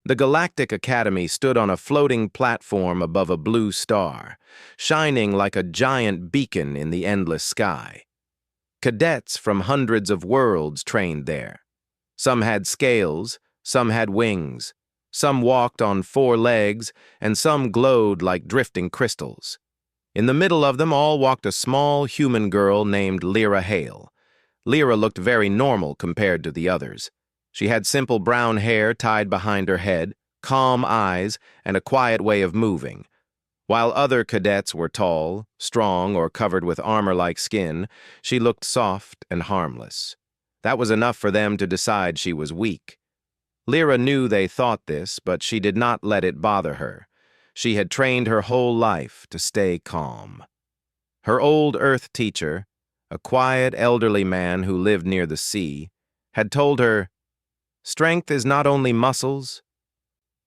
The Galactic Academy stood on a floating platform above a blue star, shining like a giant beacon in the endless sky. Cadets from hundreds of worlds trained there. Some had scales, some had wings, some walked on 4 legs, and some glowed like drifting crystals. In the middle of them all walked a small human girl named Lyra HFY. Lyra looked very normal compared to the others. She had simple brown hair tied behind her head, calm eyes, and a quiet way of moving. While other cadets were tall, strong, or covered with armor-like skin, she looked soft and harmless. That was enough for them to decide she was weak. Lyra knew they thought this, but she did not let it bother her. She had trained her whole life to stay calm. Her old Earth teacher, a quiet elderly man who lived near the sea, had told her, "Strength is not only muscles.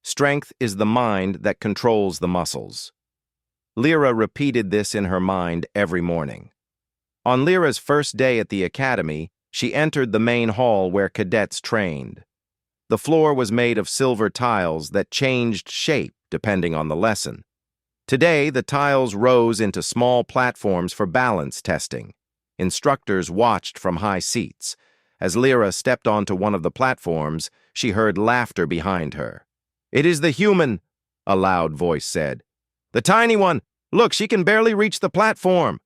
Strength is the mind that controls the muscles." Lyra repeated this in her mind every morning. On Lyra's first day at the academy, she entered the main hall where cadets trained. The floor was made of silver tiles that changed shape depending on the lesson. Today, the tiles rose into small platforms for balance testing. Instructors watched from high seats. As Lyra stepped onto one of the platforms, she heard laughter behind her. "It is the human," a loud voice said. "The tiny one! Look, she can barely reach the platform!"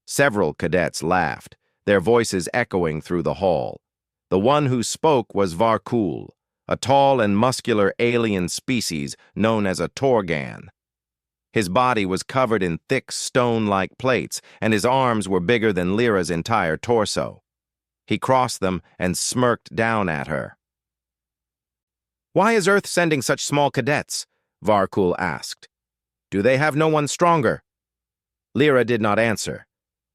Several cadets laughed, their voices echoing through the hall. The one who spoke was Varkul, a tall and muscular alien species known as a Torgan. His body was covered in thick stone-like plates, and his arms were bigger than Lyra's entire torso. He crossed them and smirked down at her. "Why is Earth sending such small cadets?" Varkul asked. "Do they have no one stronger?" Lyra did not answer.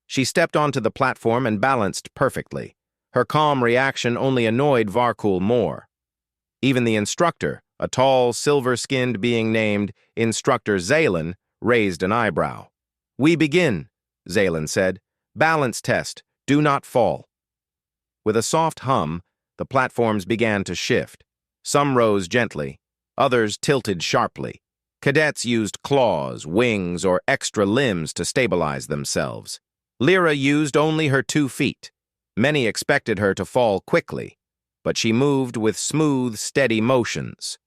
She stepped onto the platform and balanced perfectly. Her calm reaction only annoyed Varkul more. Even the instructor, a tall, silver-skinned being named Instructor Zalen, raised an eyebrow. "We begin," Zalen said. "Balance test. Do not fall." With a soft hum, the platforms began to shift. Some rose gently, others tilted sharply. Cadets used claws, wings, or extra limbs to stabilize themselves. Lyra used only her 2 feet. Many expected her to fall quickly, but she moved with smooth, steady motions.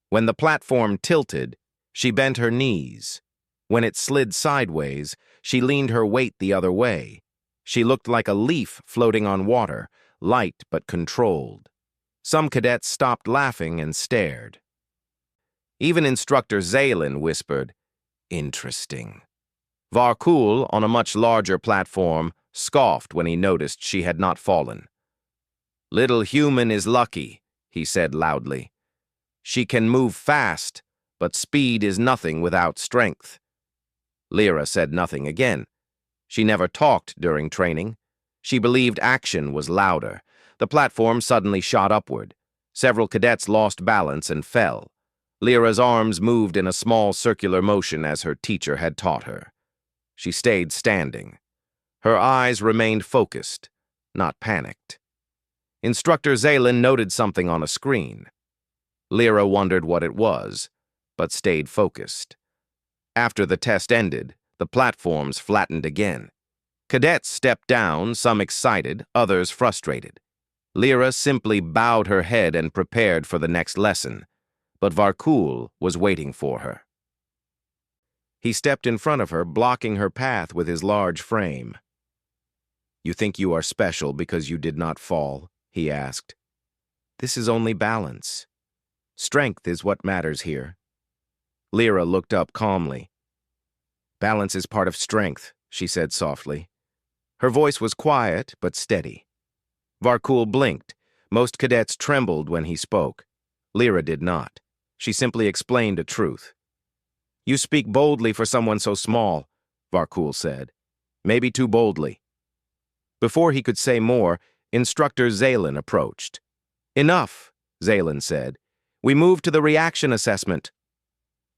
When the platform tilted, she bent her knees. When it slid sideways, she leaned her weight the other way. She looked like a leaf floating on water, light but controlled. Some cadets stopped laughing and stared. Even Instructor Zalen whispered, "Interesting." Varkul, on a much larger platform, scoffed when he noticed she had not fallen. "Little human is lucky," he said loudly. "She can move fast, but speed is nothing without strength." Lyra said nothing again. She never talked during training. She believed action was louder. The platform suddenly shot upward. Several cadets lost balance and fell. Lyra's arms moved in a small circular motion as her teacher had taught her. She stayed standing. Her eyes remained focused, not panicked. Instructor Zalen noted something on a screen. Lyra wondered what it was, but stayed focused. After the test ended, the platforms flattened again. Cadets stepped down, some excited, others frustrated. Lyra simply bowed her head and prepared for the next lesson, but Varkul was waiting for her. He stepped in front of her, blocking her path with his large frame. "You think you are special because you did not fall?" he asked. "This is only balance. Strength is what matters here." Lyra looked up calmly. "Balance is part of strength," she said softly. Her voice was quiet but steady. Varkul blinked. Most cadets trembled when he spoke. Lyra did not. She simply explained a truth. "You speak boldly for someone so small," Varkul said. "Maybe too boldly." Before he could say more, Instructor Zalen approached. "Enough," Zalen said. "We move to the reaction assessment."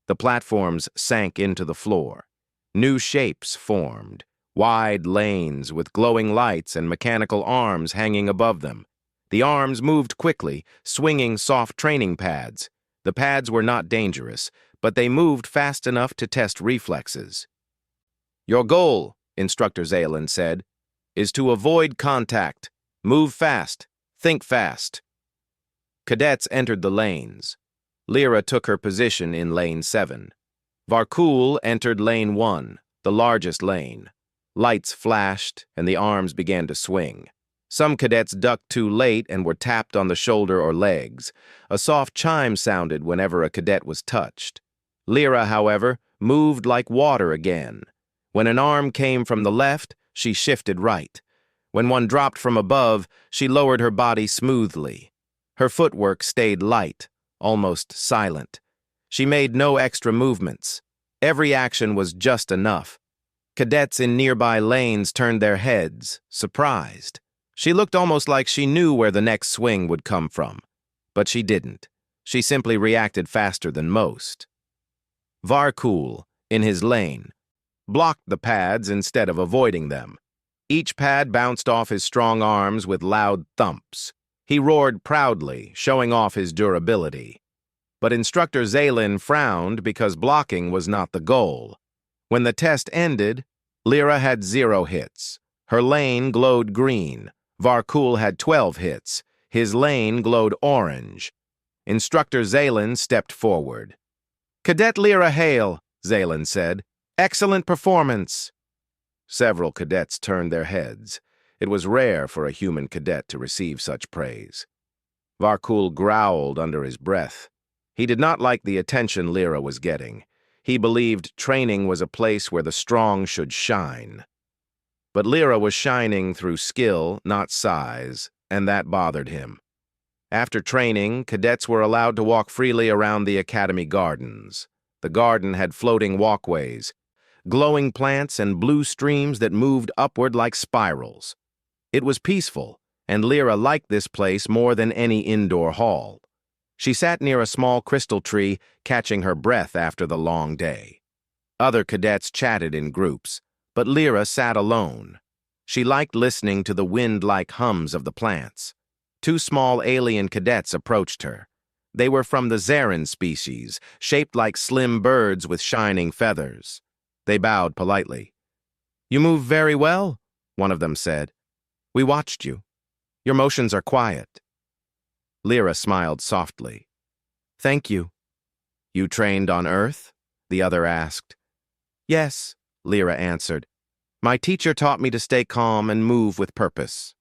The platforms sank into the floor. New shapes formed, wide lanes with glowing lights and mechanical arms hanging above them. The arms moved quickly, swinging soft training pads. The pads were not dangerous, but they moved fast enough to test reflexes. "Your goal," Instructor Zaylen said, "is to avoid contact. Move fast. Think fast." Cadets entered the lanes. Lyra took her position in Lane 7. Varkul entered Lane 1, the largest lane. Lights flashed, and the arms began to swing. Some cadets ducked too late and were tapped on the shoulder or legs. A soft chime sounded whenever a cadet was touched. Lyra, however, moved like water again. When an arm came from the left, she shifted right. When one dropped from above, she lowered her body smoothly. Her footwork stayed light, almost silent. She made no extra movements. Every action was just enough. Cadets in nearby lanes turned their heads, surprised. She looked almost like she knew where the next swing would come from. But she didn't. She simply reacted faster than most. Varkul, in his lane, blocked the pads instead of avoiding them. Each pad bounced off his strong arms with loud thumps. He roared proudly, showing off his durability. But Instructor Zaylen frowned because blocking was not the goal. When the test ended, Lyra had 0 hits. Her lane glowed green. Varkul had 12 hits. His lane glowed orange. Instructor Zaylen stepped forward. "Cadet Lyra hail," Zaylen said. "Excellent performance." Several cadets turned their heads. It was rare for a human cadet to receive such praise. Varkul growled under his breath. He did not like the attention Lyra was getting. He believed training was a place where the strong should shine. But Lyra was shining through skill, not size, and that bothered him. After training, cadets were allowed to walk freely around the academy gardens. The garden had floating walkways, glowing plants, and blue streams that moved upward like spirals. It was peaceful, and Lyra liked this place more than any indoor hall. She sat near a small crystal tree, catching her breath after the long day. Other cadets chatted in groups, but Lyra sat alone. She liked listening to the wind-like hums of the plants. 2 small alien cadets approached her. They were from the Zarin species, shaped like slim birds with shining feathers. They bowed politely. "You move very well," one of them said. "We watched you. Your motions are quiet." Lyra smiled softly. "Thank you." "You trained on Earth?" the other asked. "Yes," Lyra answered. "My teacher taught me to stay calm and move with purpose."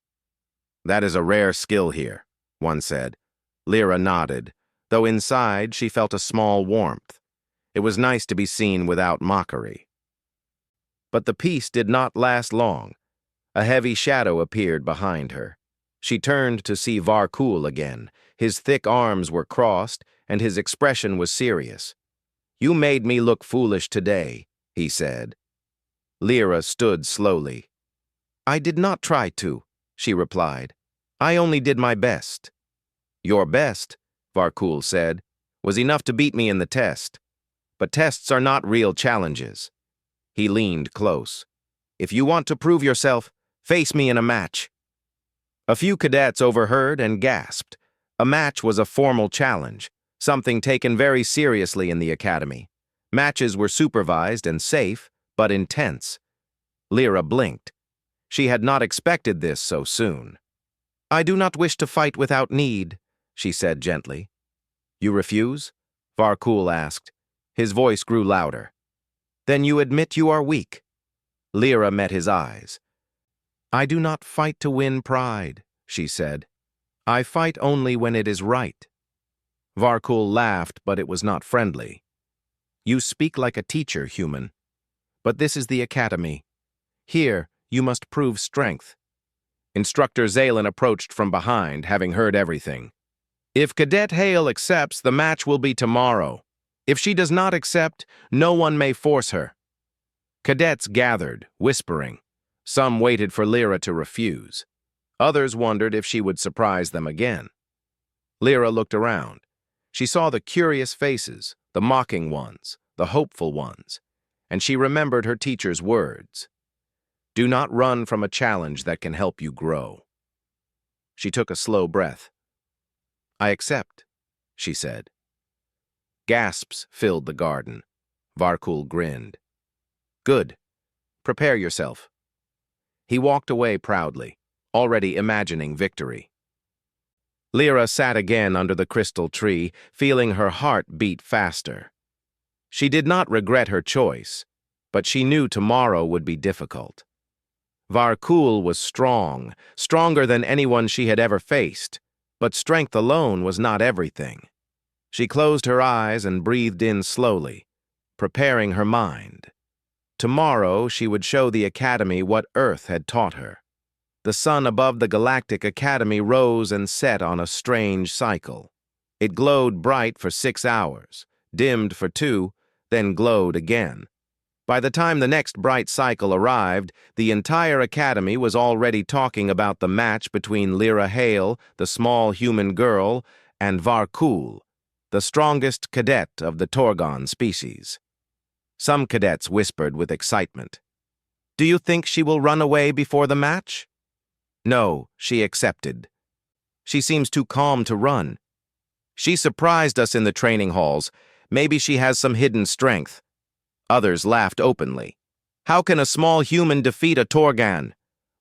"That is a rare skill here," one said. Lyra nodded, though inside she felt a small warmth. It was nice to be seen without mockery. But the peace did not last long. A heavy shadow appeared behind her. She turned to see Varkul again. His thick arms were crossed, and his expression was serious. "You made me look foolish today," he said. Lyra stood slowly. "I did not try to," she replied. "I only did my best." "Your best," Varkul said, "was enough to beat me in the test. But tests are not real challenges." He leaned close. "If you want to prove yourself, face me in a match." A few cadets overheard and gasped. A match was a formal challenge, something taken very seriously in the academy. Matches were supervised and safe, but intense. Lyra blinked. She had not expected this so soon. "I do not wish to fight without need," she said gently. "You refuse?" Varkul asked. His voice grew louder. "Then you admit you are weak." Lyra met his eyes. "I do not fight to win pride," she said. "I fight only when it is right." Varkul laughed, but it was not friendly. "You speak like a teacher, human. But this is the academy. Here, you must prove strength." Instructor Zaylen approached from behind, having heard everything. "If Cadet Hale accepts, the match will be tomorrow. If she does not accept, no one may force her." Cadets gathered, whispering. Some waited for Lyra to refuse. Others wondered if she would surprise them again. Lyra looked around. She saw the curious faces, the mocking ones, the hopeful ones, and she remembered her teacher's words. "Do not run from a challenge that can help you grow." She took a slow breath. "I accept," she said. Gasps filled the garden. Varkul grinned. Good. Prepare yourself. He walked away proudly, already imagining victory. Lyra sat again under the crystal tree, feeling her heart beat faster. She did not regret her choice, but she knew tomorrow would be difficult. Varkul was strong, stronger than anyone she had ever faced, but strength alone was not everything. She closed her eyes and breathed in slowly, preparing her mind. Tomorrow she would show the Academy what Earth had taught her. The sun above the Galactic Academy rose and set on a strange cycle. It glowed bright for 6 hours, dimmed for 2, then glowed again. By the time the next bright cycle arrived, the entire Academy was already talking about the match between Lyra HFY, the small human girl, and Varkul, the strongest cadet of the Paragon species. Some cadets whispered with excitement. "Do you think she will run away before the match?" "No," she accepted. "She seems too calm to run. She surprised us in the training halls. Maybe she has some hidden strength." Others laughed openly. "How can a small human defeat a Torgan?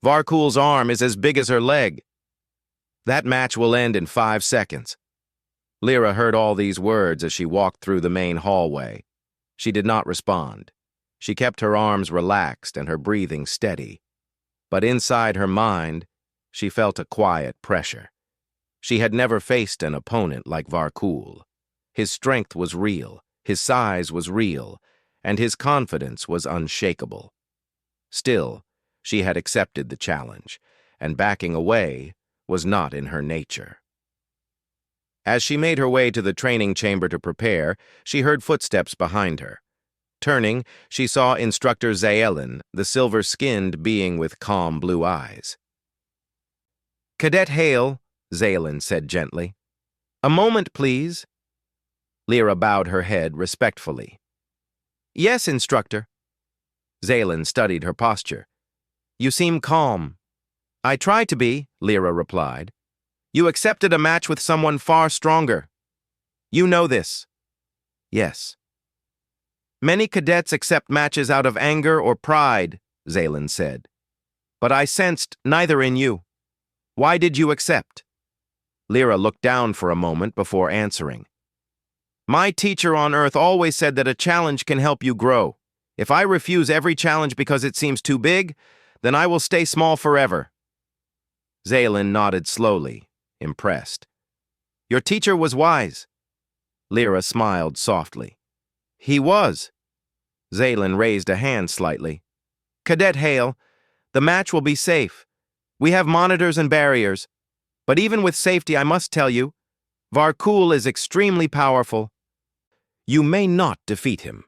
Varkul's arm is as big as her leg." "That match will end in 5 seconds." Lyra heard all these words as she walked through the main hallway. She did not respond. She kept her arms relaxed and her breathing steady. But inside her mind, she felt a quiet pressure. She had never faced an opponent like Varkul. His strength was real, his size was real, and his confidence was unshakable. Still, she had accepted the challenge, and backing away was not in her nature. As she made her way to the training chamber to prepare, she heard footsteps behind her. Turning, she saw Instructor Zaelin, the silver-skinned being with calm blue eyes. "Cadet Hale," Zaelin said gently. "A moment, please." Lyra bowed her head respectfully. "Yes, Instructor." Zaelin studied her posture. "You seem calm." "I try to be," Lyra replied. "You accepted a match with someone far stronger. You know this." "Yes." "Many cadets accept matches out of anger or pride," Zaelin said. "But I sensed neither in you. Why did you accept?" Lyra looked down for a moment before answering. "My teacher on Earth always said that a challenge can help you grow. If I refuse every challenge because it seems too big, then I will stay small forever." Zaelin nodded slowly, impressed. "Your teacher was wise." Lyra smiled softly. "He was." Zaelin raised a hand slightly. "Cadet Hale, the match will be safe. We have monitors and barriers. But even with safety, I must tell you, Varkul is extremely powerful. You may not defeat him.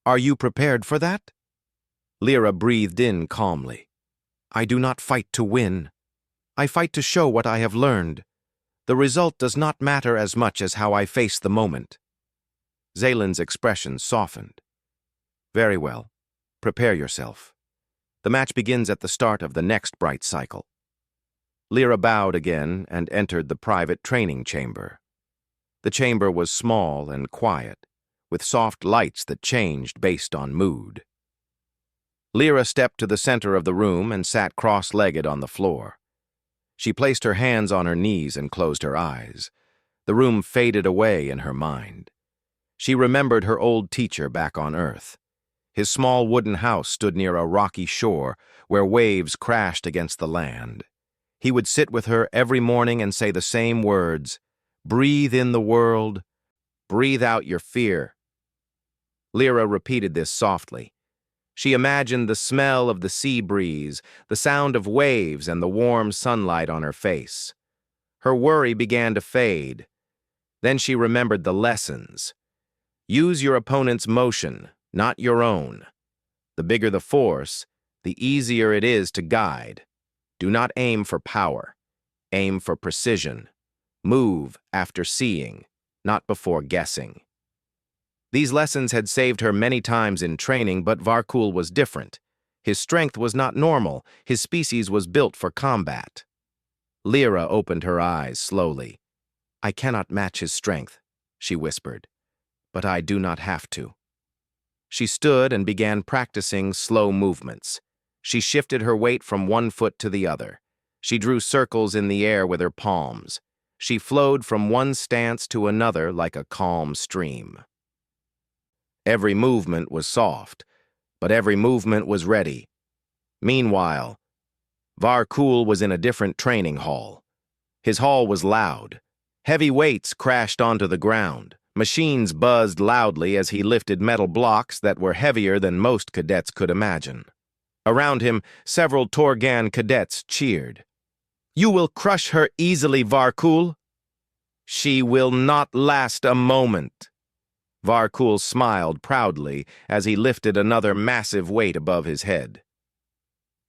Are you prepared for that?" Lyra breathed in calmly. "I do not fight to win. I fight to show what I have learned. The result does not matter as much as how I face the moment." Zaelin's expression softened. "Very well. Prepare yourself. The match begins at the start of the next bright cycle." Lyra bowed again and entered the private training chamber. The chamber was small and quiet, with soft lights that changed based on mood. Lyra stepped to the center of the room and sat cross-legged on the floor. She placed her hands on her knees and closed her eyes. The room faded away in her mind. She remembered her old teacher back on Earth. His small wooden house stood near a rocky shore where waves crashed against the land. He would sit with her every morning and say the same words, "Breathe in the world, breathe out your fear." Lyra repeated this softly. She imagined the smell of the sea breeze, the sound of waves, and the warm sunlight on her face. Her worry began to fade. Then she remembered the lessons. Use your opponent's motion, not your own. The bigger the force, the easier it is to guide. Do not aim for power. Aim for precision. Move after seeing, not before guessing. These lessons had saved her many times in training, but Varkul was different. His strength was not normal. His species was built for combat. Lyra opened her eyes slowly. "I cannot match his strength," she whispered. but I do not have to." She stood and began practicing slow movements. She shifted her weight from one foot to the other. She drew circles in the air with her palms. She flowed from one stance to another like a calm stream. Every movement was soft, but every movement was ready. Meanwhile, Varkul was in a different training hall. His hall was loud. Heavy weights crashed onto the ground. Machines buzzed loudly as he lifted metal blocks that were heavier than most cadets could imagine. Around him, several Torgan cadets cheered. "You will crush her easily, Varkul." "She will not last a moment." Varkul smiled proudly as he lifted another massive weight above his head.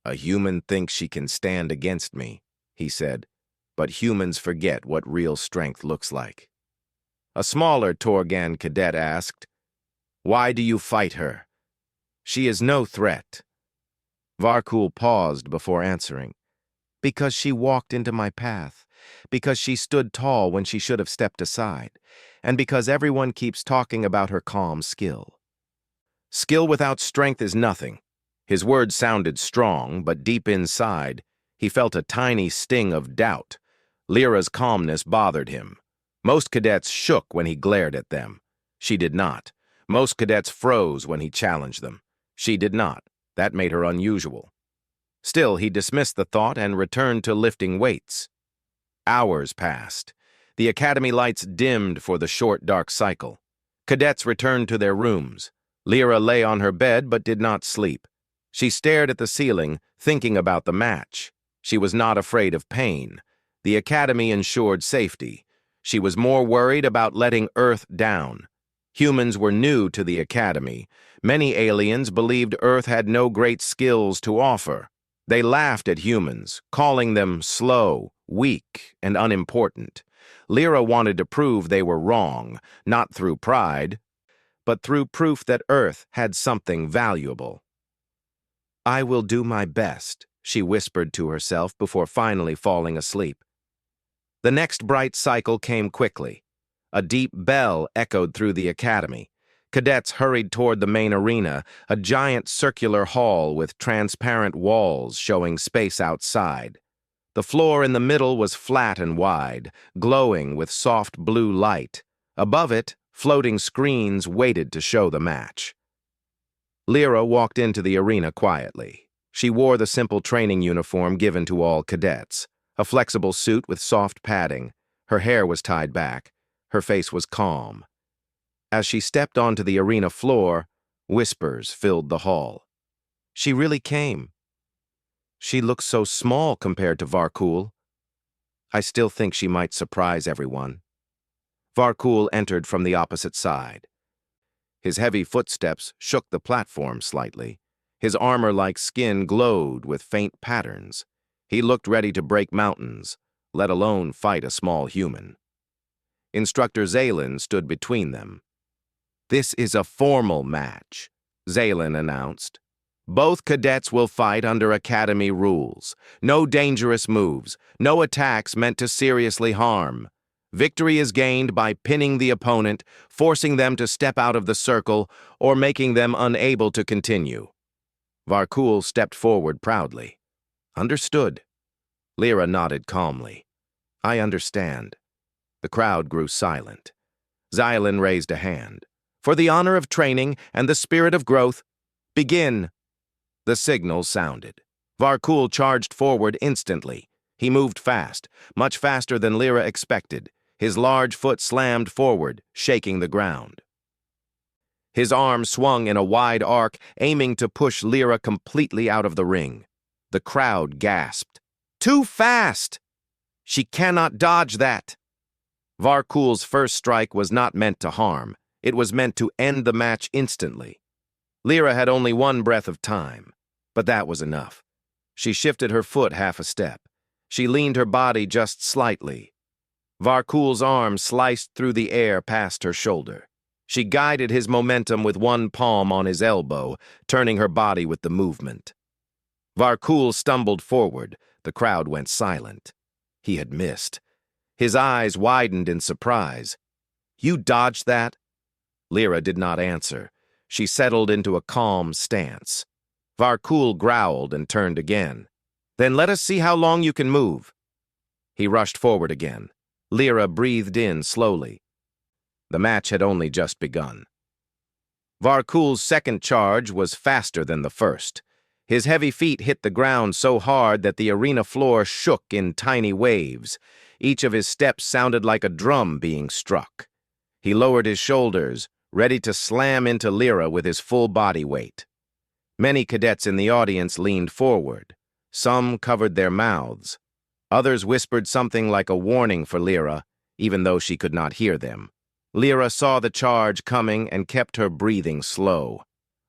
"A human thinks she can stand against me," he said, "but humans forget what real strength looks like." A smaller Torgan cadet asked, "Why do you fight her?" "She is no threat." Varkul paused before answering. "Because she walked into my path, because she stood tall when she should have stepped aside, and because everyone keeps talking about her calm skill." Skill without strength is nothing. His words sounded strong, but deep inside, he felt a tiny sting of doubt. Lyra's calmness bothered him. Most cadets shook when he glared at them. She did not. Most cadets froze when he challenged them. She did not. That made her unusual. Still, he dismissed the thought and returned to lifting weights. Hours passed. The academy lights dimmed for the short, dark cycle. Cadets returned to their rooms. Lyra lay on her bed but did not sleep. She stared at the ceiling, thinking about the match. She was not afraid of pain. The academy ensured safety. She was more worried about letting Earth down. Humans were new to the academy. Many aliens believed Earth had no great skills to offer. They laughed at humans, calling them slow, weak, and unimportant. Lyra wanted to prove they were wrong, not through pride, but through proof that Earth had something valuable. "I will do my best," she whispered to herself before finally falling asleep. The next bright cycle came quickly. A deep bell echoed through the academy. Cadets hurried toward the main arena, a giant circular hall with transparent walls showing space outside. The floor in the middle was flat and wide, glowing with soft blue light. Above it, floating screens waited to show the match. Lyra walked into the arena quietly. She wore the simple training uniform given to all cadets, a flexible suit with soft padding. Her hair was tied back. Her face was calm. As she stepped onto the arena floor, whispers filled the hall. She really came. She looks so small compared to Varkul. I still think she might surprise everyone. Varkul entered from the opposite side. His heavy footsteps shook the platform slightly. His armor-like skin glowed with faint patterns. He looked ready to break mountains, let alone fight a small human. Instructor Zaylin stood between them. "This is a formal match," Zaylin announced. "Both cadets will fight under Academy rules. No dangerous moves, no attacks meant to seriously harm. Victory is gained by pinning the opponent, forcing them to step out of the circle, or making them unable to continue." Varkul stepped forward proudly. "Understood." Lyra nodded calmly. "I understand." The crowd grew silent. Zaylin raised a hand. "For the honor of training and the spirit of growth, begin." The signal sounded. Varkul charged forward instantly. He moved fast, much faster than Lyra expected. His large foot slammed forward, shaking the ground. His arm swung in a wide arc, aiming to push Lyra completely out of the ring. The crowd gasped. "Too fast! She cannot dodge that!" Varkul's first strike was not meant to harm. It was meant to end the match instantly. Lyra had only one breath of time, but that was enough. She shifted her foot half a step. She leaned her body just slightly. Varkul's arm sliced through the air past her shoulder. She guided his momentum with one palm on his elbow, turning her body with the movement. Varkul stumbled forward. The crowd went silent. He had missed. His eyes widened in surprise. "You dodged that?" Lyra did not answer. She settled into a calm stance. Varkul growled and turned again. "Then let us see how long you can move." He rushed forward again. Lyra breathed in slowly. The match had only just begun. Varkul's second charge was faster than the first. His heavy feet hit the ground so hard that the arena floor shook in tiny waves. Each of his steps sounded like a drum being struck. He lowered his shoulders, ready to slam into Lyra with his full body weight. Many cadets in the audience leaned forward. Some covered their mouths. Others whispered something like a warning for Lyra, even though she could not hear them. Lyra saw the charge coming and kept her breathing slow.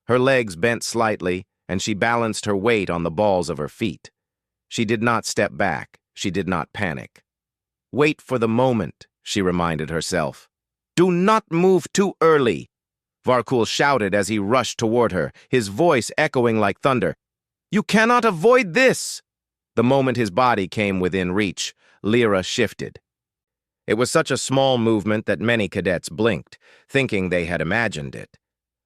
Her legs bent slightly, and she balanced her weight on the balls of her feet. She did not step back. She did not panic. "Wait for the moment," she reminded herself. "Do not move too early," Varkul shouted as he rushed toward her, his voice echoing like thunder. "You cannot avoid this!" The moment his body came within reach, Lyra shifted. It was such a small movement that many cadets blinked, thinking they had imagined it.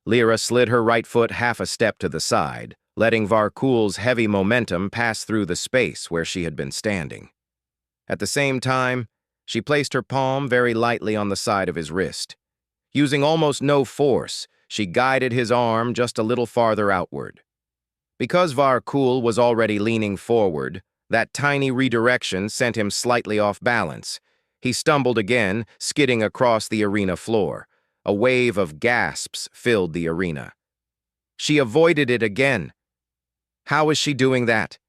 Lyra slid her right foot half a step to the side, letting Varkul's heavy momentum pass through the space where she had been standing. At the same time, she placed her palm very lightly on the side of his wrist. Using almost no force, she guided his arm just a little farther outward. Because Varkul was already leaning forward, that tiny redirection sent him slightly off balance. He stumbled again, skidding across the arena floor. A wave of gasps filled the arena. She avoided it again. How is she doing that?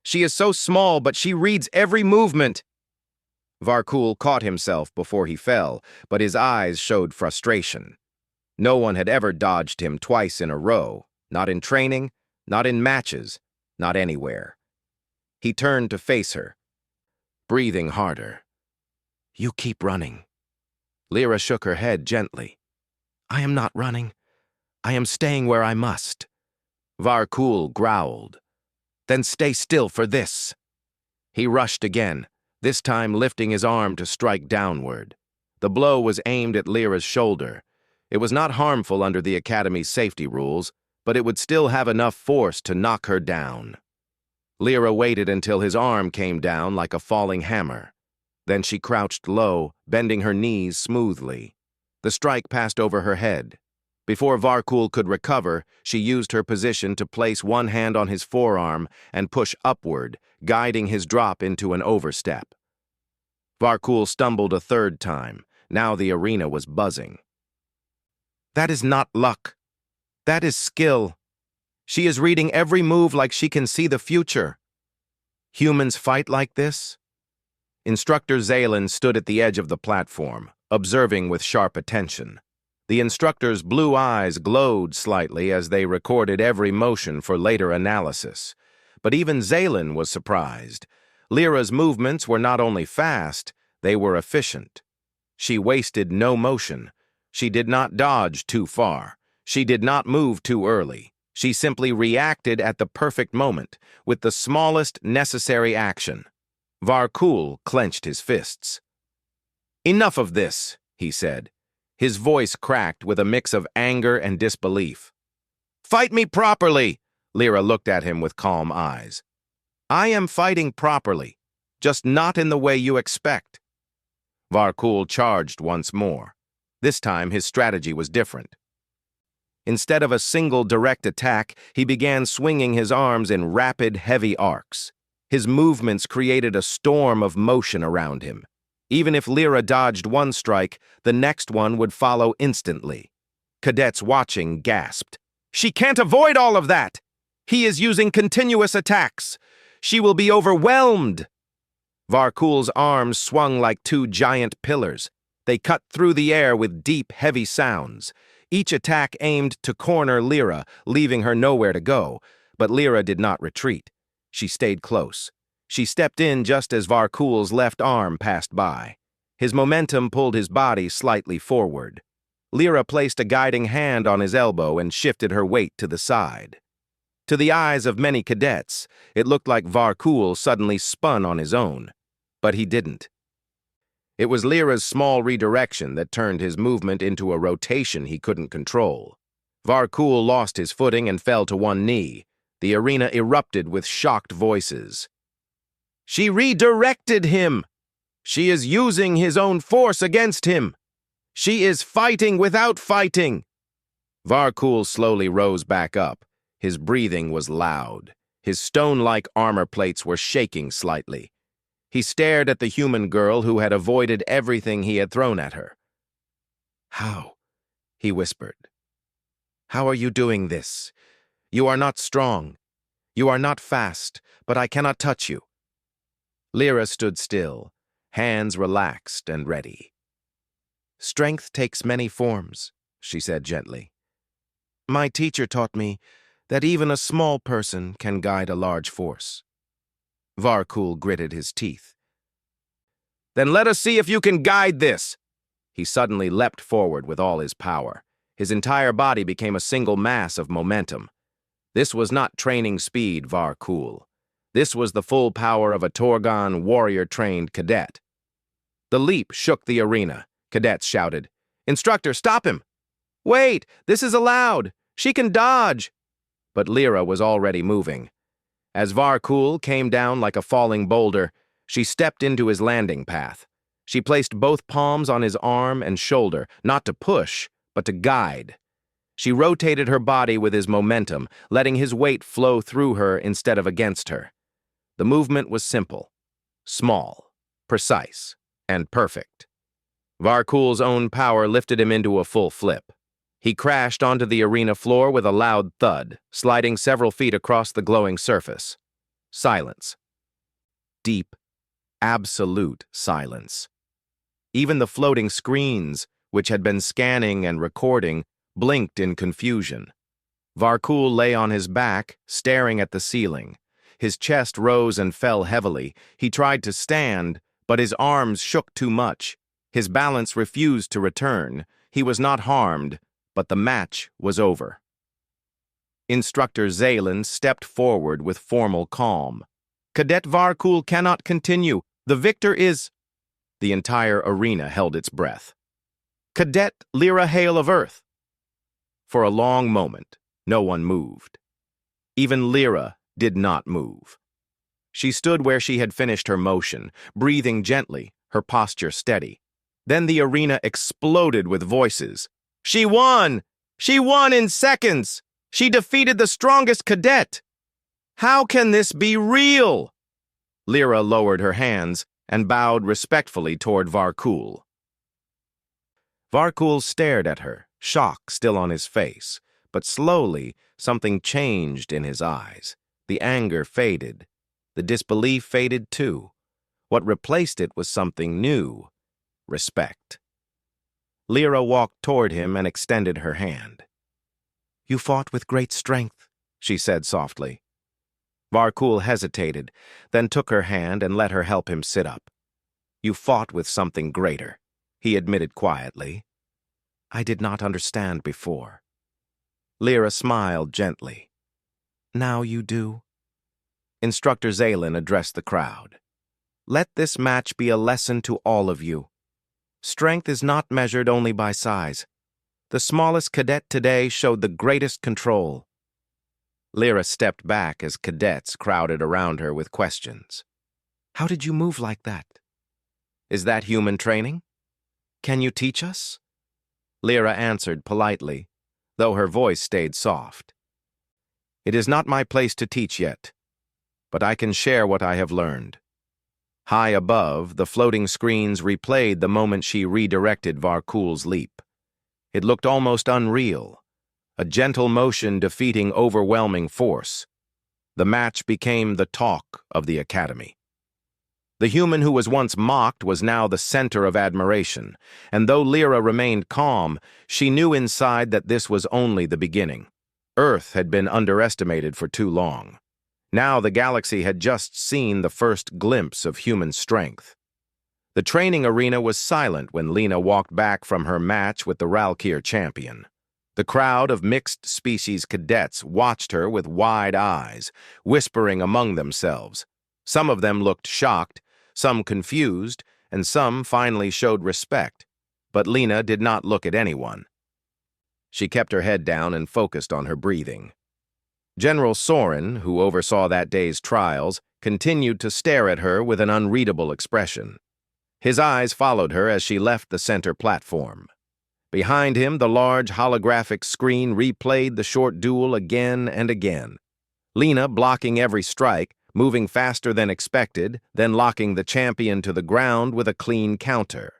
She is so small, but she reads every movement. Varkul caught himself before he fell, but his eyes showed frustration. No one had ever dodged him twice in a row, not in training, not in matches, not anywhere. He turned to face her, breathing harder. "You keep running." Lyra shook her head gently. "I am not running. I am staying where I must." Varkul growled. "Then stay still for this." He rushed again, this time lifting his arm to strike downward. The blow was aimed at Lyra's shoulder. It was not harmful under the Academy's safety rules, but it would still have enough force to knock her down. Lyra waited until his arm came down like a falling hammer. Then she crouched low, bending her knees smoothly. The strike passed over her head. Before Varkul could recover, she used her position to place one hand on his forearm and push upward, guiding his drop into an overstep. Varkul stumbled a third time. Now the arena was buzzing. "That is not luck. That is skill. She is reading every move like she can see the future. Humans fight like this?" Instructor Zaylen stood at the edge of the platform, observing with sharp attention. The instructor's blue eyes glowed slightly as they recorded every motion for later analysis. But even Zaylen was surprised. Lyra's movements were not only fast, they were efficient. She wasted no motion. She did not dodge too far. She did not move too early. She simply reacted at the perfect moment, with the smallest necessary action. Varkul clenched his fists. "Enough of this," he said. His voice cracked with a mix of anger and disbelief. "Fight me properly!" Lyra looked at him with calm eyes. "I am fighting properly, just not in the way you expect." Varkul charged once more. This time his strategy was different. Instead of a single direct attack, he began swinging his arms in rapid, heavy arcs. His movements created a storm of motion around him. Even if Lyra dodged one strike, the next one would follow instantly. Cadets watching gasped. "She can't avoid all of that! He is using continuous attacks! She will be overwhelmed!" Varkul's arms swung like two giant pillars. They cut through the air with deep, heavy sounds. Each attack aimed to corner Lyra, leaving her nowhere to go. But Lyra did not retreat. She stayed close. She stepped in just as Varkul's left arm passed by. His momentum pulled his body slightly forward. Lyra placed a guiding hand on his elbow and shifted her weight to the side. To the eyes of many cadets, it looked like Varkul suddenly spun on his own. But he didn't. It was Lyra's small redirection that turned his movement into a rotation he couldn't control. Varkul lost his footing and fell to one knee. The arena erupted with shocked voices. She redirected him! She is using his own force against him! She is fighting without fighting! Varkul slowly rose back up. His breathing was loud. His stone-like armor plates were shaking slightly. He stared at the human girl who had avoided everything he had thrown at her. "How?" he whispered. "How are you doing this? You are not strong. You are not fast, but I cannot touch you." Lyra stood still, hands relaxed and ready. "Strength takes many forms," she said gently. "My teacher taught me that even a small person can guide a large force." Varkul gritted his teeth. "Then let us see if you can guide this!" He suddenly leapt forward with all his power. His entire body became a single mass of momentum. This was not training speed, Varkul. This was the full power of a Torgon warrior-trained cadet. The leap shook the arena. Cadets shouted, "Instructor, stop him!" "Wait! This is allowed! She can dodge!" But Lyra was already moving. As Varkul came down like a falling boulder, she stepped into his landing path. She placed both palms on his arm and shoulder, not to push, but to guide. She rotated her body with his momentum, letting his weight flow through her instead of against her. The movement was simple, small, precise, and perfect. Varkul's own power lifted him into a full flip. He crashed onto the arena floor with a loud thud, sliding several feet across the glowing surface. Silence. Deep, absolute silence. Even the floating screens, which had been scanning and recording, blinked in confusion. Varkul lay on his back, staring at the ceiling. His chest rose and fell heavily. He tried to stand, but his arms shook too much. His balance refused to return. He was not harmed, but the match was over. Instructor Zaylan stepped forward with formal calm. "Cadet Varkul cannot continue. The victor is—" The entire arena held its breath. "Cadet Lyra Hail of Earth." For a long moment, no one moved. Even Lyra did not move. She stood where she had finished her motion, breathing gently, her posture steady. Then the arena exploded with voices. "She won! She won in seconds! She defeated the strongest cadet! How can this be real?" Lyra lowered her hands and bowed respectfully toward Varkul. Varkul stared at her, shock still on his face, but slowly something changed in his eyes. The anger faded. The disbelief faded too. What replaced it was something new: respect. Lyra walked toward him and extended her hand. "You fought with great strength," she said softly. Varkul hesitated, then took her hand and let her help him sit up. "You fought with something greater," he admitted quietly. "I did not understand before." Lyra smiled gently. "Now you do." Instructor Zaylan addressed the crowd. "Let this match be a lesson to all of you. Strength is not measured only by size. The smallest cadet today showed the greatest control." Lyra stepped back as cadets crowded around her with questions. "How did you move like that? Is that human training? Can you teach us?" Lyra answered politely, though her voice stayed soft. "It is not my place to teach yet, but I can share what I have learned." High above, the floating screens replayed the moment she redirected Varkul's leap. It looked almost unreal, a gentle motion defeating overwhelming force. The match became the talk of the Academy. The human who was once mocked was now the center of admiration, and though Lyra remained calm, she knew inside that this was only the beginning. Earth had been underestimated for too long. Now the galaxy had just seen the first glimpse of human strength. The training arena was silent when Lena walked back from her match with the Ralkir champion. The crowd of mixed-species cadets watched her with wide eyes, whispering among themselves. Some of them looked shocked, some confused, and some finally showed respect, but Lena did not look at anyone. She kept her head down and focused on her breathing. General Storym, who oversaw that day's trials, continued to stare at her with an unreadable expression. His eyes followed her as she left the center platform. Behind him, the large holographic screen replayed the short duel again and again. Lena blocking every strike, moving faster than expected, then locking the champion to the ground with a clean counter.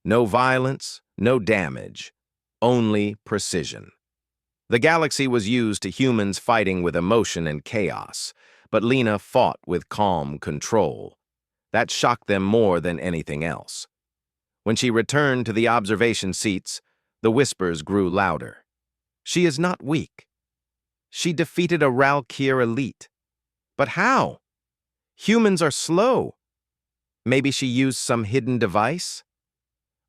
No violence, no damage, only precision. The galaxy was used to humans fighting with emotion and chaos, but Lena fought with calm control. That shocked them more than anything else. When she returned to the observation seats, the whispers grew louder. She is not weak. She defeated a Ralkir elite. But how? Humans are slow. Maybe she used some hidden device?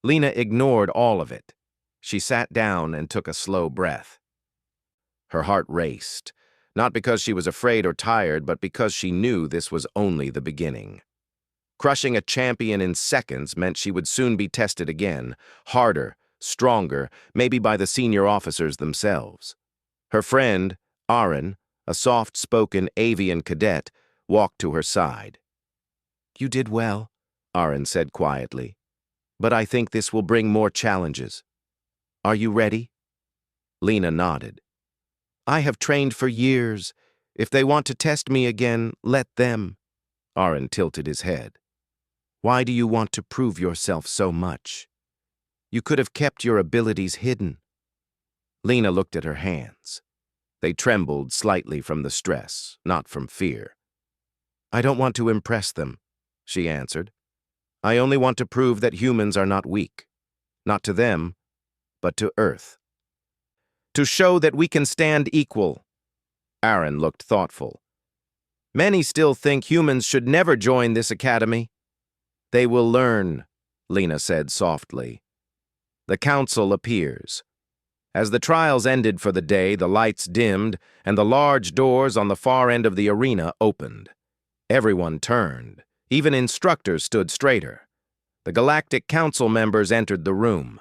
Lena ignored all of it. She sat down and took a slow breath. Her heart raced, not because she was afraid or tired, but because she knew this was only the beginning. Crushing a champion in seconds meant she would soon be tested again, harder, stronger, maybe by the senior officers themselves. Her friend, Aaron, a soft-spoken avian cadet, walked to her side. "You did well," Aaron said quietly. "But I think this will bring more challenges. Are you ready?" Lena nodded. "I have trained for years. If they want to test me again, let them." Aaron tilted his head. "Why do you want to prove yourself so much? You could have kept your abilities hidden." Lena looked at her hands. They trembled slightly from the stress, not from fear. "I don't want to impress them," she answered. "I only want to prove that humans are not weak. Not to them, but to Earth. To show that we can stand equal." Aaron looked thoughtful. "Many still think humans should never join this academy." "They will learn," Lena said softly. The council appears. As the trials ended for the day, the lights dimmed, and the large doors on the far end of the arena opened. Everyone turned. Even instructors stood straighter. The Galactic Council members entered the room.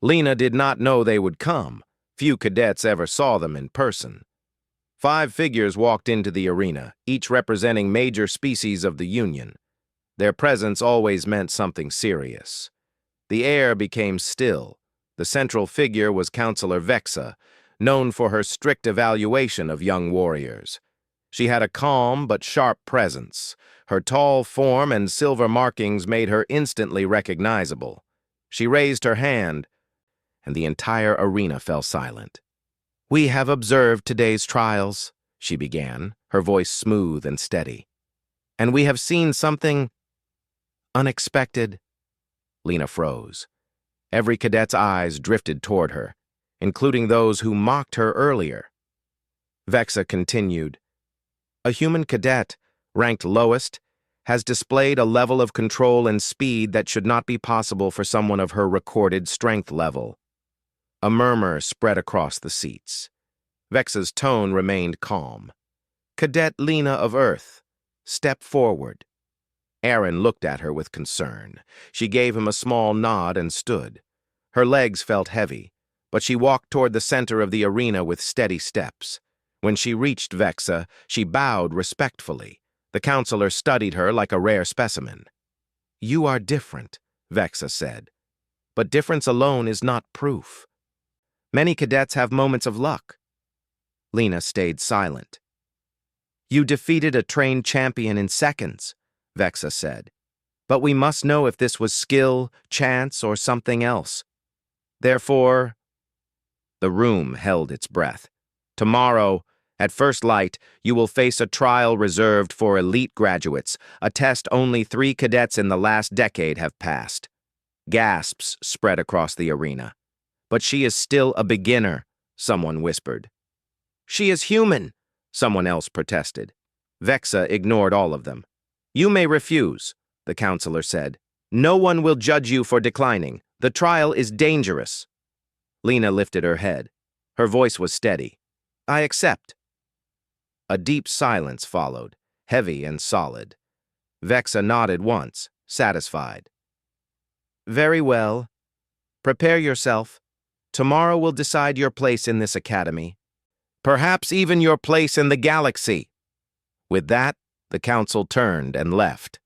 Lena did not know they would come. Few cadets ever saw them in person. 5 figures walked into the arena, each representing major species of the Union. Their presence always meant something serious. The air became still. The central figure was Counselor Vexa, known for her strict evaluation of young warriors. She had a calm but sharp presence. Her tall form and silver markings made her instantly recognizable. She raised her hand, and the entire arena fell silent. "We have observed today's trials," she began, her voice smooth and steady. "And we have seen something unexpected." Lena froze. Every cadet's eyes drifted toward her, including those who mocked her earlier. Vexa continued, "A human cadet, ranked lowest, has displayed a level of control and speed that should not be possible for someone of her recorded strength level." A murmur spread across the seats. Vexa's tone remained calm. "Cadet Lena of Earth, step forward." Aaron looked at her with concern. She gave him a small nod and stood. Her legs felt heavy, but she walked toward the center of the arena with steady steps. When she reached Vexa, she bowed respectfully. The counselor studied her like a rare specimen. "You are different," Vexa said. "But difference alone is not proof. Many cadets have moments of luck." Lena stayed silent. "You defeated a trained champion in seconds," Vexa said. "But we must know if this was skill, chance, or something else. Therefore—" The room held its breath. "Tomorrow, at first light, you will face a trial reserved for elite graduates, a test only 3 cadets in the last decade have passed." Gasps spread across the arena. "But she is still a beginner," someone whispered. "She is human," someone else protested. Vexa ignored all of them. "You may refuse," the counselor said. "No one will judge you for declining. The trial is dangerous." Lena lifted her head. Her voice was steady. "I accept." A deep silence followed, heavy and solid. Vexa nodded once, satisfied. Very well. Prepare yourself. Tomorrow will decide your place in this academy. Perhaps even your place in the galaxy. With that, the council turned and left.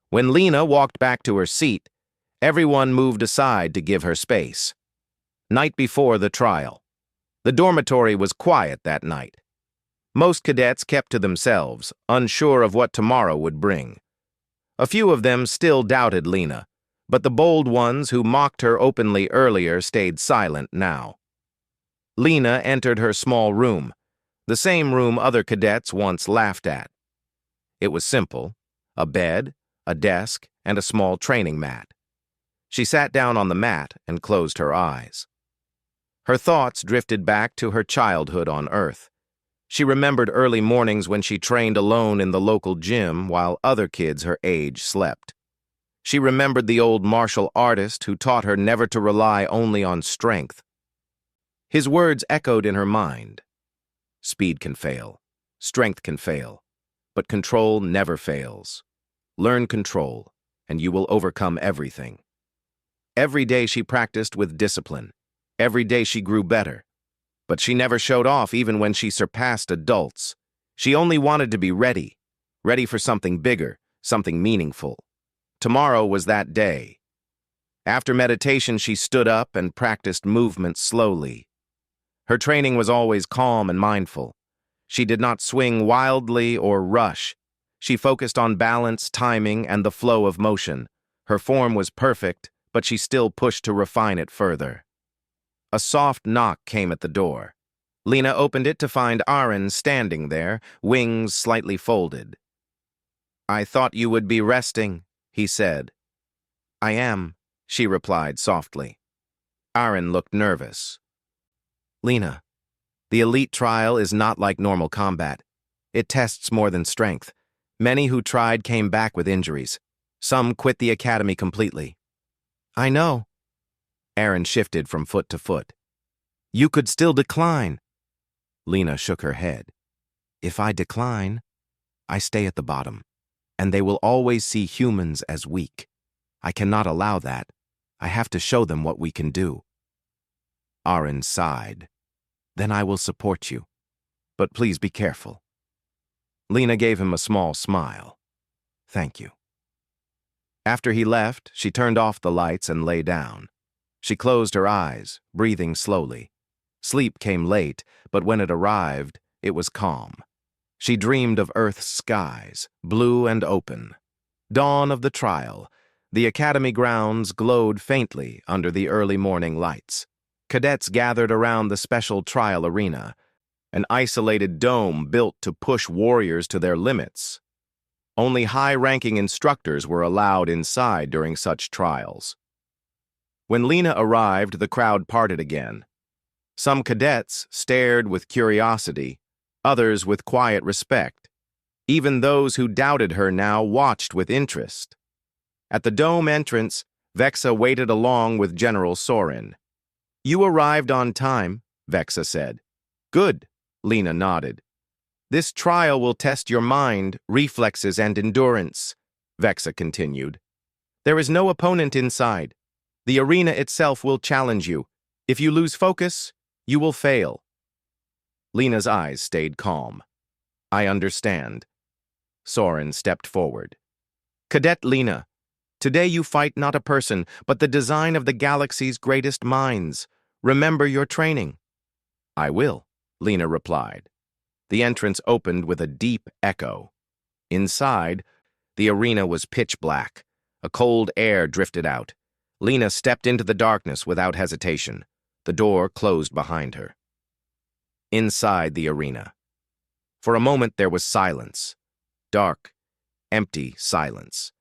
When Lena walked back to her seat, everyone moved aside to give her space. Night before the trial. The dormitory was quiet that night. Most cadets kept to themselves, unsure of what tomorrow would bring. A few of them still doubted Lena, but the bold ones who mocked her openly earlier stayed silent now. Lena entered her small room, the same room other cadets once laughed at. It was simple: a bed, a desk, and a small training mat. She sat down on the mat and closed her eyes. Her thoughts drifted back to her childhood on Earth. She remembered early mornings when she trained alone in the local gym while other kids her age slept. She remembered the old martial artist who taught her never to rely only on strength. His words echoed in her mind. Speed can fail, strength can fail, but control never fails. Learn control, and you will overcome everything. Every day she practiced with discipline. Every day she grew better. But she never showed off even when she surpassed adults. She only wanted to be ready, ready for something bigger, something meaningful. Tomorrow was that day. After meditation, she stood up and practiced movement slowly. Her training was always calm and mindful. She did not swing wildly or rush. She focused on balance, timing, and the flow of motion. Her form was perfect, but she still pushed to refine it further. A soft knock came at the door. Lena opened it to find Aaron standing there, wings slightly folded. "I thought you would be resting," he said. "I am," she replied softly. Aaron looked nervous. "Lena, the elite trial is not like normal combat. It tests more than strength. Many who tried came back with injuries. Some quit the academy completely." "I know." Aaron shifted from foot to foot. "You could still decline." Lena shook her head. "If I decline, I stay at the bottom, and they will always see humans as weak. I cannot allow that. I have to show them what we can do." Aaron sighed. "Then I will support you, but please be careful." Lena gave him a small smile. "Thank you." After he left, she turned off the lights and lay down. She closed her eyes, breathing slowly. Sleep came late, but when it arrived, it was calm. She dreamed of Earth's skies, blue and open. Dawn of the trial. The academy grounds glowed faintly under the early morning lights. Cadets gathered around the special trial arena, an isolated dome built to push warriors to their limits. Only high-ranking instructors were allowed inside during such trials. When Lena arrived, the crowd parted again. Some cadets stared with curiosity, others with quiet respect. Even those who doubted her now watched with interest. At the dome entrance, Vexa waited along with General Storym. "You arrived on time," Vexa said. "Good," Lena nodded. "This trial will test your mind, reflexes, and endurance," Vexa continued. "There is no opponent inside. The arena itself will challenge you. If you lose focus, you will fail." Lena's eyes stayed calm. "I understand." Storym stepped forward. "Cadet Lena, today you fight not a person, but the design of the galaxy's greatest minds. Remember your training." "I will," Lena replied. The entrance opened with a deep echo. Inside, the arena was pitch black. A cold air drifted out. Lena stepped into the darkness without hesitation. The door closed behind her. Inside the arena. For a moment there was silence. Dark, empty silence.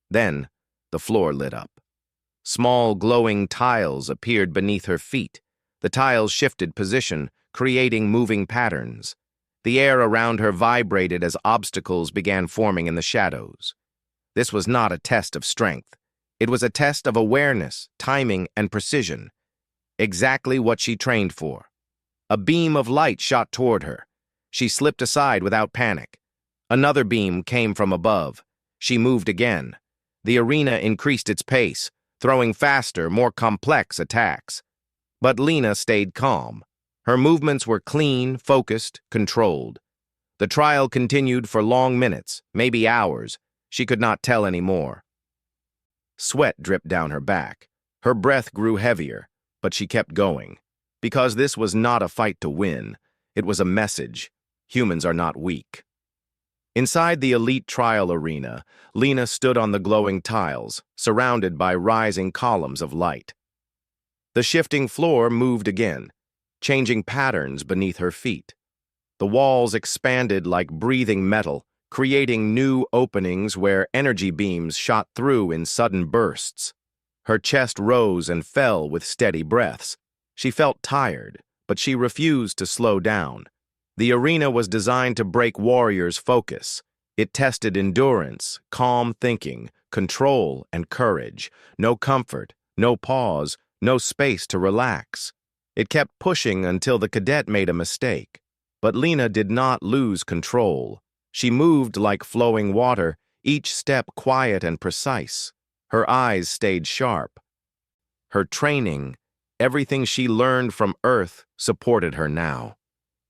Then, the floor lit up. Small glowing tiles appeared beneath her feet. The tiles shifted position, creating moving patterns. The air around her vibrated as obstacles began forming in the shadows. This was not a test of strength. It was a test of awareness, timing, and precision. Exactly what she trained for. A beam of light shot toward her. She slipped aside without panic. Another beam came from above. She moved again. The arena increased its pace. throwing faster, more complex attacks. But Lena stayed calm. Her movements were clean, focused, controlled. The trial continued for long minutes, maybe hours. She could not tell any more. Sweat dripped down her back. Her breath grew heavier, but she kept going. Because this was not a fight to win. It was a message. Humans are not weak. Inside the elite trial arena, Lena stood on the glowing tiles, surrounded by rising columns of light. The shifting floor moved again, changing patterns beneath her feet. The walls expanded like breathing metal, creating new openings where energy beams shot through in sudden bursts. Her chest rose and fell with steady breaths. She felt tired, but she refused to slow down. The arena was designed to break warriors' focus. It tested endurance, calm thinking, control, and courage. No comfort, no pause, no space to relax. It kept pushing until the cadet made a mistake. But Lena did not lose control. She moved like flowing water, each step quiet and precise. Her eyes stayed sharp. Her training, everything she learned from Earth, supported her now.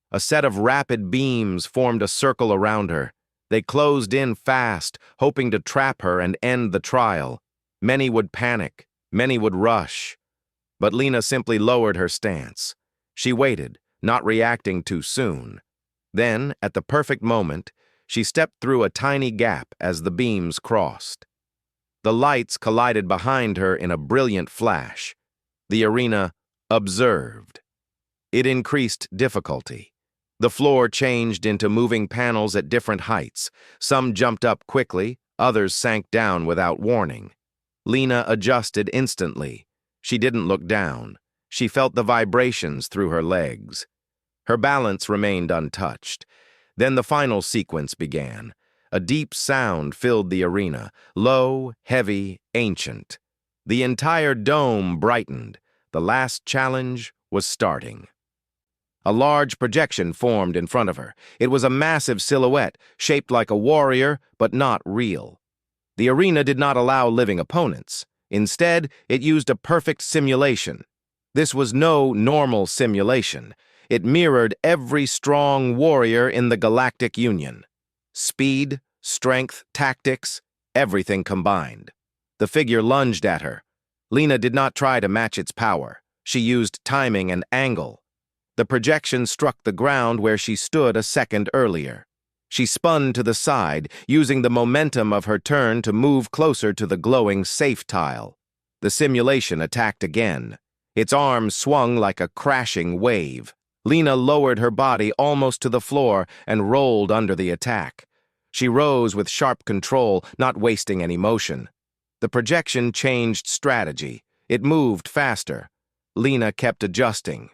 A set of rapid beams formed a circle around her. They closed in fast, hoping to trap her and end the trial. Many would panic, many would rush. But Lena simply lowered her stance. She waited, not reacting too soon. Then, at the perfect moment, she stepped through a tiny gap as the beams crossed. The lights collided behind her in a brilliant flash. The arena observed. It increased difficulty. The floor changed into moving panels at different heights. Some jumped up quickly, others sank down without warning. Lena adjusted instantly. She didn't look down. She felt the vibrations through her legs. Her balance remained untouched. Then the final sequence began. A deep sound filled the arena, low, heavy, ancient. The entire dome brightened. The last challenge was starting. A large projection formed in front of her. It was a massive silhouette, shaped like a warrior, but not real. The arena did not allow living opponents. Instead, it used a perfect simulation. This was no normal simulation. It mirrored every strong warrior in the Galactic Union. Speed, strength, tactics, everything combined. The figure lunged at her. Lena did not try to match its power. She used timing and angle. The projection struck the ground where she stood a second earlier. She spun to the side, using the momentum of her turn to move closer to the glowing safe tile. The simulation attacked again. Its arms swung like a crashing wave. Lena lowered her body almost to the floor and rolled under the attack. She rose with sharp control, not wasting any motion. The projection changed strategy. It moved faster. Lena kept adjusting.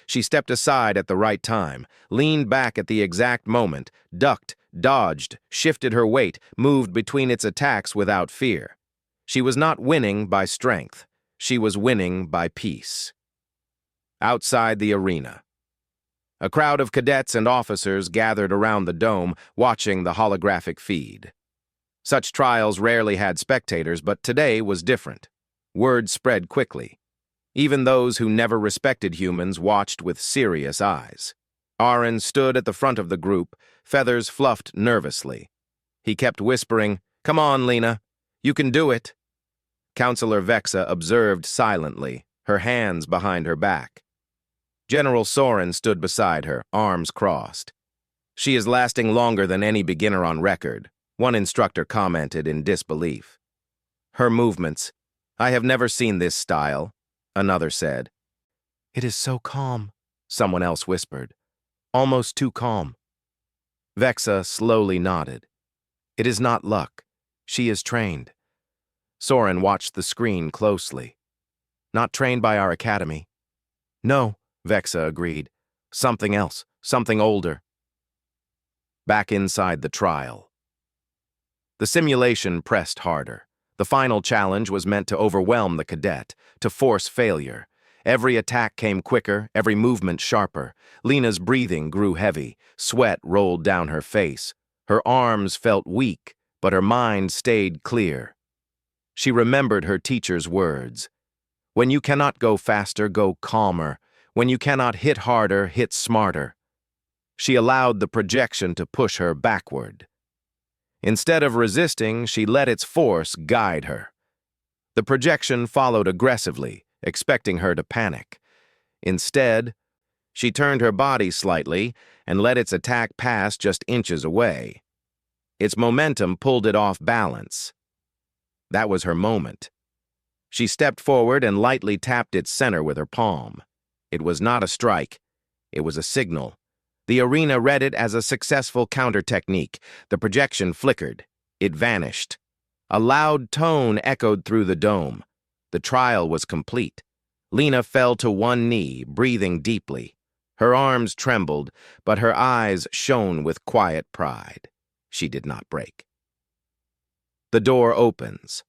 She stepped aside at the right time, leaned back at the exact moment, ducked, dodged, shifted her weight, moved between its attacks without fear. She was not winning by strength. She was winning by peace. Outside the arena. A crowd of cadets and officers gathered around the dome, watching the holographic feed. Such trials rarely had spectators, but today was different. Word spread quickly. Even those who never respected humans watched with serious eyes. Aaron stood at the front of the group, feathers fluffed nervously. He kept whispering, "Come on, Lena. You can do it." Counselor Vexa observed silently, her hands behind her back. General Soren stood beside her, arms crossed. "She is lasting longer than any beginner on record," one instructor commented in disbelief. "Her movements. I have never seen this style," another said. "It is so calm," someone else whispered. "Almost too calm." Vexa slowly nodded. "It is not luck. She is trained." Soren watched the screen closely. "Not trained by our academy." "No," Vexa agreed. "Something else, something older." Back inside the trial. The simulation pressed harder. The final challenge was meant to overwhelm the cadet, to force failure. Every attack came quicker, every movement sharper. Lena's breathing grew heavy. Sweat rolled down her face. Her arms felt weak, but her mind stayed clear. She remembered her teacher's words. When you cannot go faster, go calmer. When you cannot hit harder, hit smarter. She allowed the projection to push her backward. Instead of resisting, she let its force guide her. The projection followed aggressively, expecting her to panic. Instead, she turned her body slightly and let its attack pass just inches away. Its momentum pulled it off balance. That was her moment. She stepped forward and lightly tapped its center with her palm. It was not a strike. It was a signal. The arena read it as a successful counter technique. The projection flickered. It vanished. A loud tone echoed through the dome. The trial was complete. Lena fell to one knee, breathing deeply. Her arms trembled, but her eyes shone with quiet pride. She did not break. The door opens.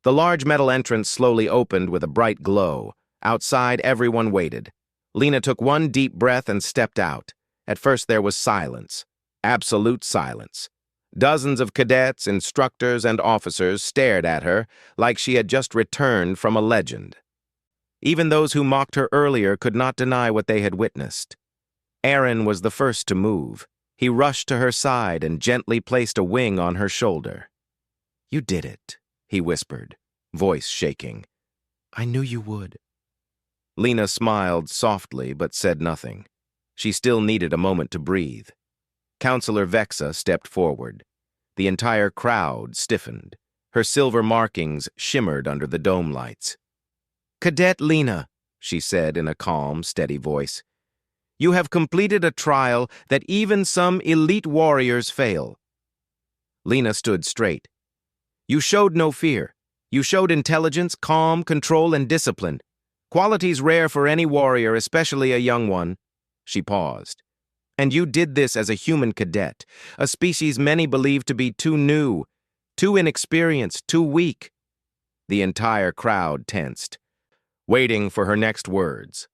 The large metal entrance slowly opened with a bright glow. Outside, everyone waited. Lena took one deep breath and stepped out. At first, there was silence. Absolute silence. Dozens of cadets, instructors, and officers stared at her like she had just returned from a legend. Even those who mocked her earlier could not deny what they had witnessed. Aaron was the first to move. He rushed to her side and gently placed a wing on her shoulder. "You did it," he whispered, voice shaking. "I knew you would." Lena smiled softly but said nothing. She still needed a moment to breathe. Counselor Vexa stepped forward. The entire crowd stiffened. Her silver markings shimmered under the dome lights. "Cadet Lena," she said in a calm, steady voice, "you have completed a trial that even some elite warriors fail." Lena stood straight. "You showed no fear. You showed intelligence, calm, control, and discipline. Qualities rare for any warrior, especially a young one." She paused. "And you did this as a human cadet, a species many believe to be too new, too inexperienced, too weak." The entire crowd tensed, waiting for her next words.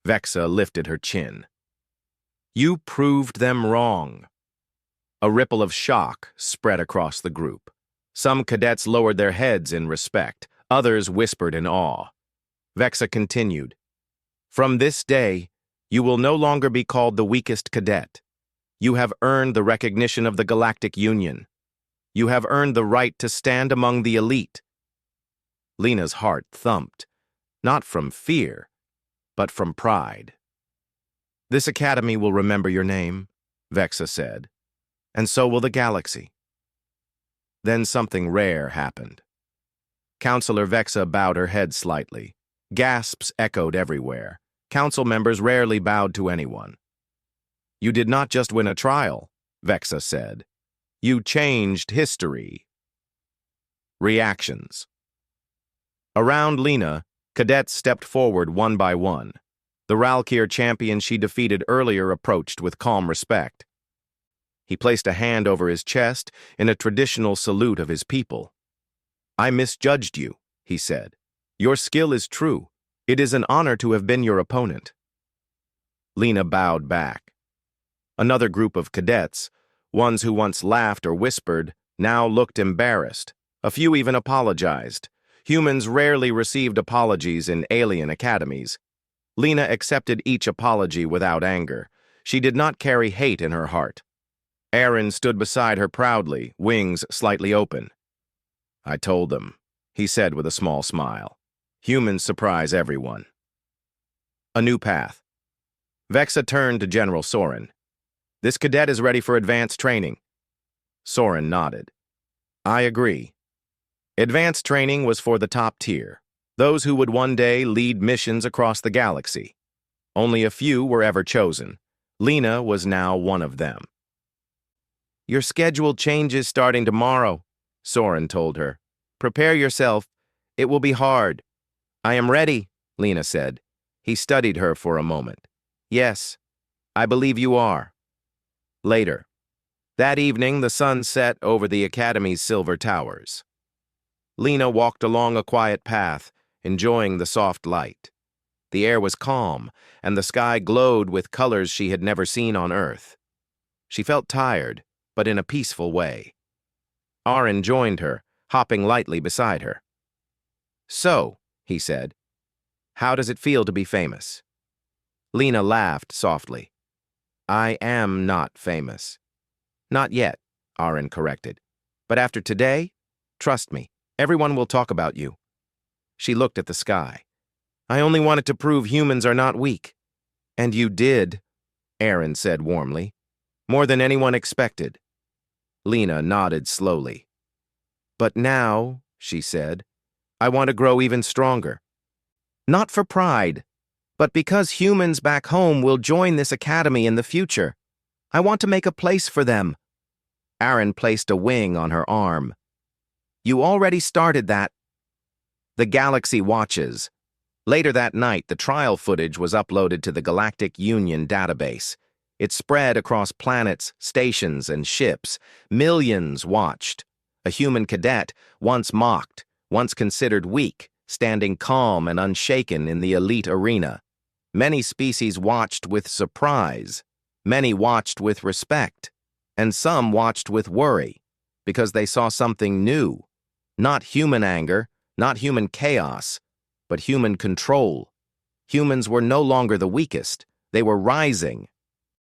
Vexa lifted her chin. "You proved them wrong." A ripple of shock spread across the group. Some cadets lowered their heads in respect. Others whispered in awe. Vexa continued, "From this day, you will no longer be called the weakest cadet. You have earned the recognition of the Galactic Union. You have earned the right to stand among the elite." Lena's heart thumped, not from fear, but from pride. "This academy will remember your name," Vexa said, "and so will the galaxy." Then something rare happened. Counselor Vexa bowed her head slightly. Gasps echoed everywhere. Council members rarely bowed to anyone. "You did not just win a trial," Vexa said. "You changed history." Reactions. Around Lena, cadets stepped forward one by one. The Ralkir champion she defeated earlier approached with calm respect. He placed a hand over his chest in a traditional salute of his people. "I misjudged you," he said. "Your skill is true. It is an honor to have been your opponent." Lena bowed back. Another group of cadets, ones who once laughed or whispered, now looked embarrassed. A few even apologized. Humans rarely received apologies in alien academies. Lena accepted each apology without anger. She did not carry hate in her heart. Aaron stood beside her proudly, wings slightly open. "I told them," he said with a small smile. "Humans surprise everyone." A new path. Vexa turned to General Soren. "This cadet is ready for advanced training." Soren nodded. "I agree." Advanced training was for the top tier, those who would one day lead missions across the galaxy. Only a few were ever chosen. Lena was now one of them. "Your schedule changes starting tomorrow," Soren told her. "Prepare yourself. It will be hard." "I am ready," Lena said. He studied her for a moment. "Yes, I believe you are." Later. That evening, the sun set over the Academy's silver towers. Lena walked along a quiet path, enjoying the soft light. The air was calm, and the sky glowed with colors she had never seen on Earth. She felt tired, but in a peaceful way. Aaron joined her, hopping lightly beside her. "So," he said, "how does it feel to be famous?" Lena laughed softly. "I am not famous." "Not yet," Aaron corrected. "But after today, trust me, everyone will talk about you." She looked at the sky. "I only wanted to prove humans are not weak." "And you did," Aaron said warmly. "More than anyone expected." Lena nodded slowly. "But now," she said, "I want to grow even stronger. Not for pride, but because humans back home will join this academy in the future. I want to make a place for them." Aaron placed a wing on her arm. "You already started that." The galaxy watches. Later that night, the trial footage was uploaded to the Galactic Union database. It spread across planets, stations, and ships. Millions watched. A human cadet, once mocked, once considered weak, standing calm and unshaken in the elite arena. Many species watched with surprise. Many watched with respect. And some watched with worry, because they saw something new. Not human anger, not human chaos, but human control. Humans were no longer the weakest. They were rising,